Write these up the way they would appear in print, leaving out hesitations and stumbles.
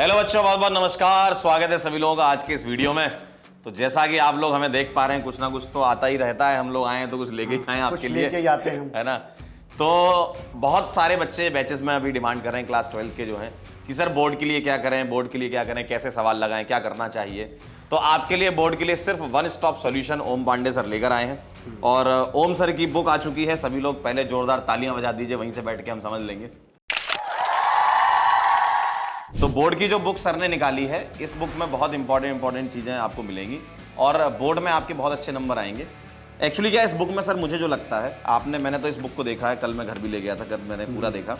Hello बच्चों, बहुत बहुत नमस्कार। स्वागत है सभी लोगों का आज के इस वीडियो में। तो जैसा कि आप लोग हमें देख पा रहे हैं, कुछ ना कुछ तो आता ही रहता है। हम लोग आए हैं तो कुछ लेके आए हैं आपके लिए, लेके आते हैं, है ना। तो बहुत सारे बच्चे बैचेस में अभी डिमांड कर रहे हैं क्लास 12 के जो हैं कि सर बोर्ड के लिए क्या करें, बोर्ड के लिए क्या करें, कैसे सवाल लगाएं, क्या करना चाहिए। तो आपके लिए बोर्ड के लिए सिर्फ वन स्टॉप सॉल्यूशन ओम पांडे सर लेकर आए हैं। और ओम सर की बुक आ चुकी है। सभी लोग पहले जोरदार तालियां बजा दीजिए, वहीं से बैठ के हम समझ लेंगे। तो बोर्ड की जो बुक सर ने निकाली है, इस बुक में बहुत इंपॉर्टेंट चीजें आपको मिलेंगी और बोर्ड में आपके बहुत अच्छे नंबर आएंगे। एक्चुअली क्या है इस बुक में सर, मुझे जो लगता है, मैंने तो इस बुक को देखा है, कल मैं घर भी ले गया था, कल मैंने पूरा देखा।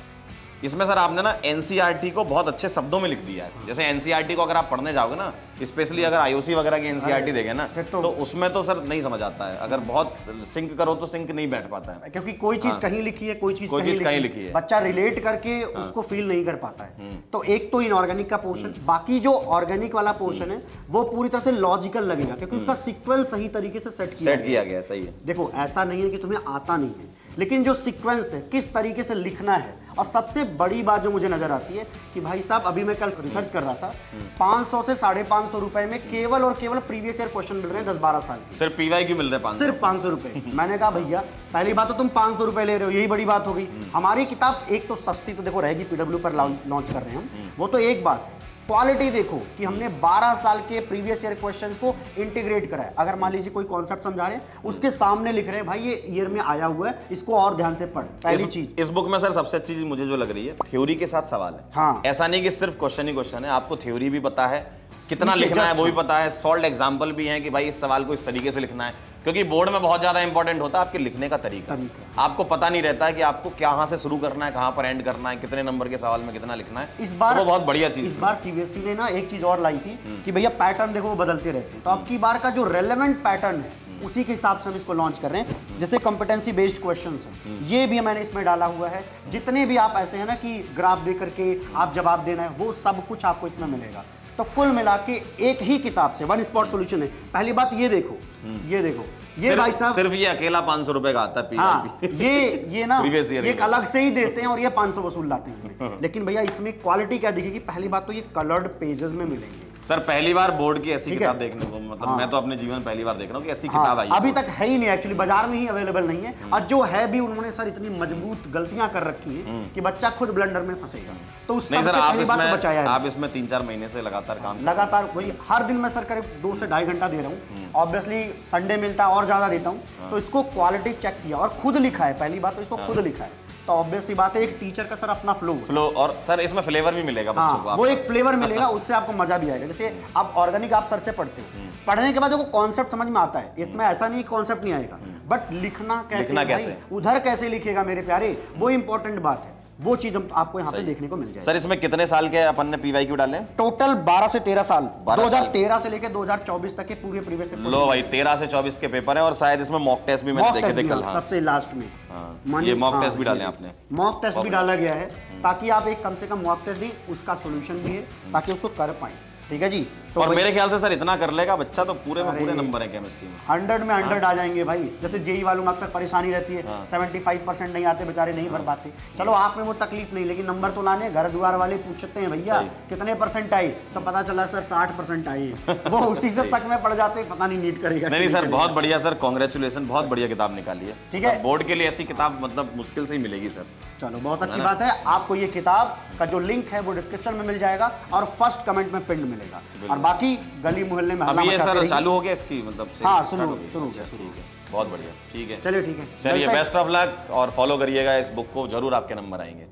इसमें सर आपने ना एनसीईआरटी को बहुत अच्छे शब्दों में लिख दिया है। जैसे एनसीईआरटी को अगर आप पढ़ने जाओगे ना, स्पेशली अगर आईओसी वगैरह की एनसीईआरटी देखें ना, तो उसमें तो सर नहीं समझ आता है। अगर बहुत सिंक करो तो सिंक नहीं बैठ पाता है, क्योंकि कोई चीज कहीं लिखी है, कोई चीज कहीं लिखी है। बच्चा रिलेट करके उसको फील नहीं कर पाता है। तो एक तो इनऑर्गेनिक का पोर्शन, बाकी जो ऑर्गेनिक वाला पोर्शन है वो पूरी तरह से लॉजिकल लगेगा, क्योंकि उसका सीक्वेंस सही तरीके से सेट किया गया। सही है। देखो, ऐसा नहीं है कि तुम्हें आता नहीं है, लेकिन जो सीक्वेंस है, किस तरीके से लिखना है। और सबसे बड़ी बात जो मुझे नजर आती है कि भाई साहब, अभी मैं कल रिसर्च कर रहा था, 500 से 550 रुपए में केवल और केवल प्रीवियस ईयर क्वेश्चन मिल रहे हैं 10-12 साल के। सिर्फ पीवाई की मिल रहे हैं सिर्फ 500 रुपए। मैंने कहा भैया, पहली बात तो तुम 500 रुपए ले रहे हो, यही बड़ी बात हो गई। हमारी किताब एक तो सस्ती तो देखो रहेगी, पीडब्ल्यू पर लॉन्च कर रहे हैं हम, वो तो एक बात है। क्वालिटी देखो कि हमने 12 साल के प्रीवियस ईयर क्वेश्चंस को इंटीग्रेट करा है। अगर मान लीजिए कोई कॉन्सेप्ट समझा रहे हैं, उसके सामने लिख रहे हैं भाई ये ईयर में आया हुआ है, इसको और ध्यान से पढ़। पहली चीज इस बुक में सर सबसे अच्छी चीज मुझे जो लग रही है, थ्योरी के साथ सवाल है। हाँ। ऐसा नहीं कि सिर्फ क्वेश्चन ही क्वेश्चन है, आपको थ्योरी भी पता है, कितना लिखना है वो भी पता है, सॉल्व एग्जाम्पल भी है कि भाई इस सवाल को इस तरीके से लिखना है। क्योंकि बोर्ड में बहुत ज्यादा इंपॉर्टेंट होता है आपके लिखने का तरीका। आपको पता नहीं रहता है कि आपको कहां से शुरू करना है, कहां पर एंड करना है, कितने नंबर के सवाल में कितना लिखना है। इस बार तो बहुत बढ़िया चीज। इस बार सीबीएसई ने ना एक चीज और लाई थी कि भैया पैटर्न देखो वो बदलते रहते हैं, तो अब की बार का जो रेलेवेंट पैटर्न है उसी के हिसाब से हम इसको लॉन्च कर रहे हैं। जैसे कॉम्पिटेंसी बेस्ड क्वेश्चंस हैं, ये भी मैंने इसमें डाला हुआ है। जितने भी आप ऐसे हैं ना कि ग्राफ दे करके आप जवाब देना है, वो सब कुछ आपको इसमें मिलेगा। तो कुल मिला के एक ही किताब से वन स्पॉट सॉल्यूशन है। पहली बात ये देखो, ये भाई साहब सिर्फ ये अकेला 500 रुपए का आता है। हाँ, ये ना एक अलग से ही देते हैं और ये 500 वसूल लाते हैं। लेकिन भैया इसमें क्वालिटी क्या दिखेगी? पहली बात तो ये कलर्ड पेजेस में मिलेंगे। सर पहली बार बोर्ड की ऐसी किताब देखने को, मतलब मैं तो अपने जीवन में पहली बार देख रहा हूँ कि ऐसी किताब आई है। अभी तक है ही नहीं, एक्चुअली बाजार में ही अवेलेबल नहीं है। और जो है भी, उन्होंने सर इतनी मजबूत गलतियां कर रखी है कि बच्चा खुद ब्लंडर में फंसेगा। तो उस नहीं सर, आप इसमें 3-4 महीने से लगातार वही हर दिन मैं सर करीब 2 से 2.5 घंटा दे रहा हूँ। ऑब्वियसली संडे मिलता है और ज्यादा देता हूँ। तो इसको क्वालिटी चेक किया और खुद लिखा है। पहली बात तो इसको खुद लिखा है, तो ऑब्वियस सी बात है एक टीचर का सर अपना फ्लो और सर इसमें फ्लेवर भी मिलेगा बच्चों को। वो एक फ्लेवर मिलेगा, उससे आपको मजा भी आएगा। जैसे आप ऑर्गेनिक आप सर से पढ़ते हो, पढ़ने के बाद देखो कॉन्सेप्ट समझ में आता है। इसमें ऐसा नहीं कॉन्सेप्ट नहीं आएगा, बट लिखना कैसे, उधर कैसे लिखेगा मेरे प्यारे, वो इंपॉर्टेंट बात है। वो चीज हम आपको यहाँ पे देखने को मिल जाएगी। सर इसमें कितने साल के अपन ने पीवाईक्यू डाले? टोटल 12 से 13 साल, 2013 से लेकर 2024 तक के पूरे प्रीवियस पेपर। लो भाई, 13 से 24 के पेपर है और शायद इसमें मॉक टेस्ट भी मैंने देखे थे कल। सबसे लास्ट में ये मॉक टेस्ट भी डाले आपने? मॉक टेस्ट भी डाला गया है ताकि आप एक कम से कम मॉक टेस्ट दी, उसका सोल्यूशन भी है ताकि उसको कर पाए। ठीक है जी। तो और मेरे ख्याल से सर इतना कर लेगा बच्चा तो पूरे में पूरे नंबर है केमिस्ट्री में। 100 में 100 आ जाएंगे भाई। जैसे जेई वालों में अक्सर परेशानी रहती है, 75% नहीं आते, बेचारे नहीं भर पाते। चलो आप में वो तकलीफ नहीं, लेकिन नंबर तो लाने। घर द्वार वाले पूछते हैं भैया कितने परसेंट आए, तो पता चला सर 60% आए। वो उसी से शक में पड़ जाते, पता नहीं नीट करेगा। नहीं सर, बहुत बढ़िया सर, कांग्रेचुलेशन, बहुत बढ़िया किताब निकाली है। ठीक है, बोर्ड के लिए ऐसी किताब मतलब मुश्किल से ही मिलेगी सर। चलो बहुत अच्छी बात है। आपको ये किताब का जो लिंक है वो डिस्क्रिप्शन में मिल जाएगा और फर्स्ट कमेंट में पिन मिलेगा। और बाकी गली मोहल्ले में अभी ये सर चालू हो गया इसकी, मतलब हाँ शुरू ठीक है, बहुत बढ़िया। ठीक है, चलिए ठीक है, चलिए बेस्ट ऑफ लक और फॉलो करिएगा इस बुक को, जरूर आपके नंबर आएंगे।